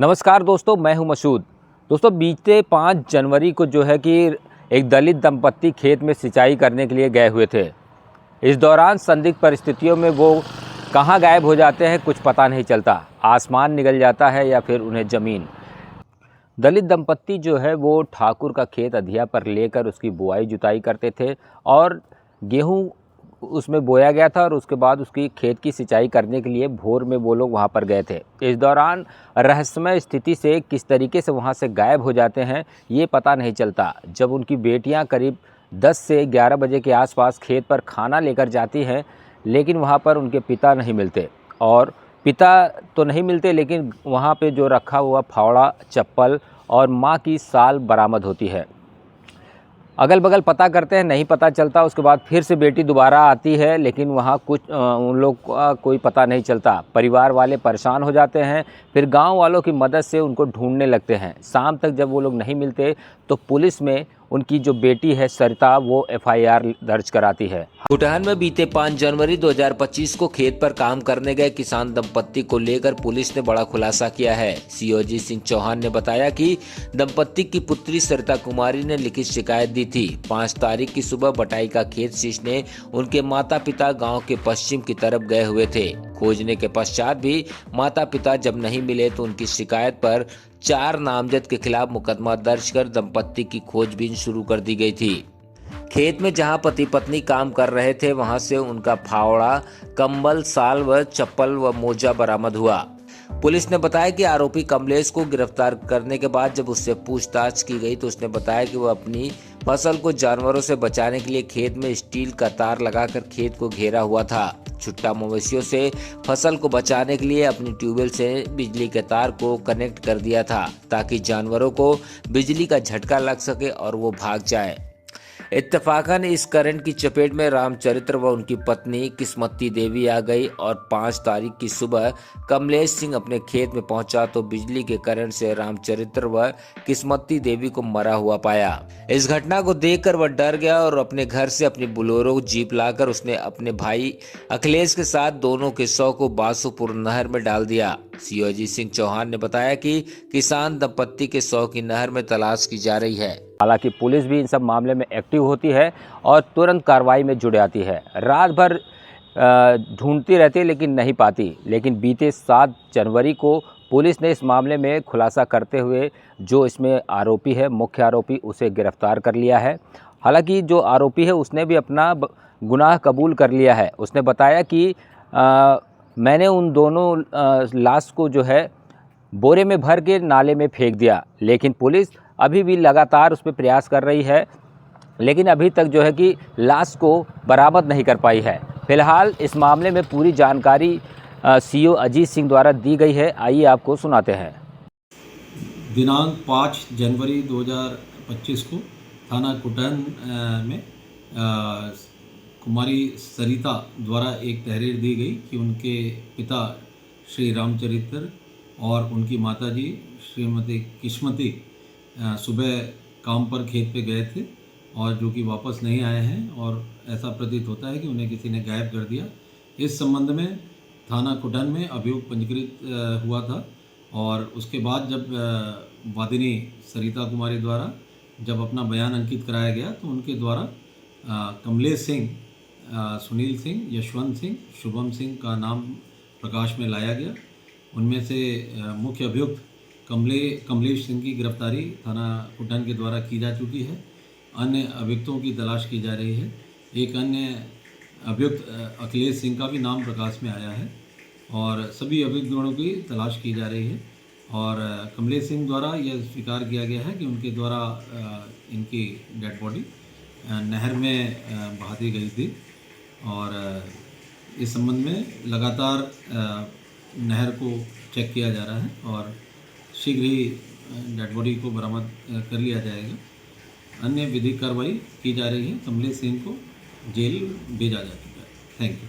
नमस्कार दोस्तों, मैं हूं मसूद। दोस्तों, बीते 5 जनवरी को जो है कि एक दलित दंपत्ति खेत में सिंचाई करने के लिए गए हुए थे। इस दौरान संदिग्ध परिस्थितियों में वो कहां गायब हो जाते हैं कुछ पता नहीं चलता। आसमान निगल जाता है या फिर उन्हें ज़मीन। दलित दंपत्ति जो है वो ठाकुर का खेत अधिया पर लेकर उसकी बुआई जुताई करते थे और गेहूं उसमें बोया गया था और उसके बाद उसकी खेत की सिंचाई करने के लिए भोर में वो लोग वहां पर गए थे। इस दौरान रहस्यमय स्थिति से किस तरीके से वहां से गायब हो जाते हैं ये पता नहीं चलता। जब उनकी बेटियां करीब 10 से 11 बजे के आसपास खेत पर खाना लेकर जाती हैं, लेकिन वहां पर उनके पिता नहीं मिलते। और पिता तो नहीं मिलते, लेकिन वहाँ पे जो रखा हुआ फावड़ा, चप्पल और माँ की साल बरामद होती है। अगल बगल पता करते हैं, नहीं पता चलता। उसके बाद फिर से बेटी दोबारा आती है, लेकिन वहाँ कुछ उन लोग का कोई पता नहीं चलता। परिवार वाले परेशान हो जाते हैं, फिर गांव वालों की मदद से उनको ढूंढने लगते हैं। शाम तक जब वो लोग नहीं मिलते तो पुलिस में उनकी जो बेटी है सरिता, वो FIR दर्ज कराती है। कुटहन में बीते 5 जनवरी 2025 को खेत पर काम करने गए किसान दंपत्ति को लेकर पुलिस ने बड़ा खुलासा किया है। CO अजीत सिंह चौहान ने बताया कि दंपत्ति की पुत्री सरिता कुमारी ने लिखित शिकायत दी थी। 5 तारीख की सुबह बटाई का खेत सींचने उनके माता पिता गाँव के पश्चिम की तरफ गए हुए थे। खोजने के पश्चात भी माता पिता जब नहीं मिले तो उनकी शिकायत पर 4 नामजद के खिलाफ मुकदमा दर्ज कर दंपत्ति की खोजबीन शुरू कर दी गई थी। खेत में जहां पति पत्नी काम कर रहे थे वहां से उनका फावड़ा, कंबल, साल व चप्पल व मोजा बरामद हुआ। पुलिस ने बताया कि आरोपी कमलेश को गिरफ्तार करने के बाद जब उससे पूछताछ की गई तो उसने बताया कि वह अपनी फसल को जानवरों से बचाने के लिए खेत में स्टील का तार लगाकर खेत को घेरा हुआ था। छुट्टा मवेशियों से फसल को बचाने के लिए अपनी ट्यूबवेल से बिजली के तार को कनेक्ट कर दिया था ताकि जानवरों को बिजली का झटका लग सके और वो भाग जाए। इत्तेफाकन इस करंट की चपेट में रामचरित्र व उनकी पत्नी किस्मती देवी आ गई और 5 तारीख की सुबह कमलेश सिंह अपने खेत में पहुंचा तो बिजली के करंट से रामचरित्र व किस्मती देवी को मरा हुआ पाया। इस घटना को देखकर वह डर गया और अपने घर से अपनी बोलेरो जीप लाकर उसने अपने भाई अखिलेश के साथ दोनों के शव को बासुपुर नहर में डाल दिया। CO अजीत सिंह चौहान ने बताया कि किसान दंपत्ति के शव की नहर में तलाश की जा रही है। हालांकि पुलिस भी इन सब मामले में एक्टिव होती है और तुरंत कार्रवाई में जुट जाती है। रात भर ढूंढती रहती है लेकिन नहीं पाती। लेकिन बीते 7 जनवरी को पुलिस ने इस मामले में खुलासा करते हुए जो इसमें आरोपी है, मुख्य आरोपी, उसे गिरफ्तार कर लिया है। हालांकि जो आरोपी है उसने भी अपना गुनाह कबूल कर लिया है। उसने बताया कि मैंने उन दोनों लाश को जो है बोरे में भर के नाले में फेंक दिया। लेकिन पुलिस अभी भी लगातार उस पर प्रयास कर रही है, लेकिन अभी तक जो है कि लाश को बरामद नहीं कर पाई है। फिलहाल इस मामले में पूरी जानकारी CO अजीत सिंह द्वारा दी गई है। आइए आपको सुनाते हैं। दिनांक 5 जनवरी 2025 को थाना कुटहन में कुमारी सरिता द्वारा एक तहरीर दी गई कि उनके पिता श्री रामचरित्र और उनकी माताजी श्रीमती किस्मती सुबह काम पर खेत पे गए थे और जो कि वापस नहीं आए हैं और ऐसा प्रतीत होता है कि उन्हें किसी ने गायब कर दिया। इस संबंध में थाना कुटहन में अभियोग पंजीकृत हुआ था और उसके बाद जब वादिनी सरिता कुमारी द्वारा जब अपना बयान अंकित कराया गया तो उनके द्वारा कमलेश सिंह, सुनील सिंह, यशवंत सिंह, शुभम सिंह का नाम प्रकाश में लाया गया। उनमें से मुख्य अभियुक्त कमलेश सिंह की गिरफ्तारी थाना कुटहन के द्वारा की जा चुकी है। अन्य अभियुक्तों की तलाश की जा रही है। एक अन्य अभियुक्त अखिलेश सिंह का भी नाम प्रकाश में आया है और सभी अभियुक्तों की तलाश की जा रही है। और कमलेश सिंह द्वारा यह स्वीकार किया गया है कि उनके द्वारा इनकी डेड बॉडी नहर में बहा दी गई थी और इस संबंध में लगातार नहर को चेक किया जा रहा है और शीघ्र ही डेड बॉडी को बरामद कर लिया जाएगा। अन्य विधिक कार्रवाई की जा रही है। कमलेश सिंह को जेल भेजा जा चुका है। Thank you.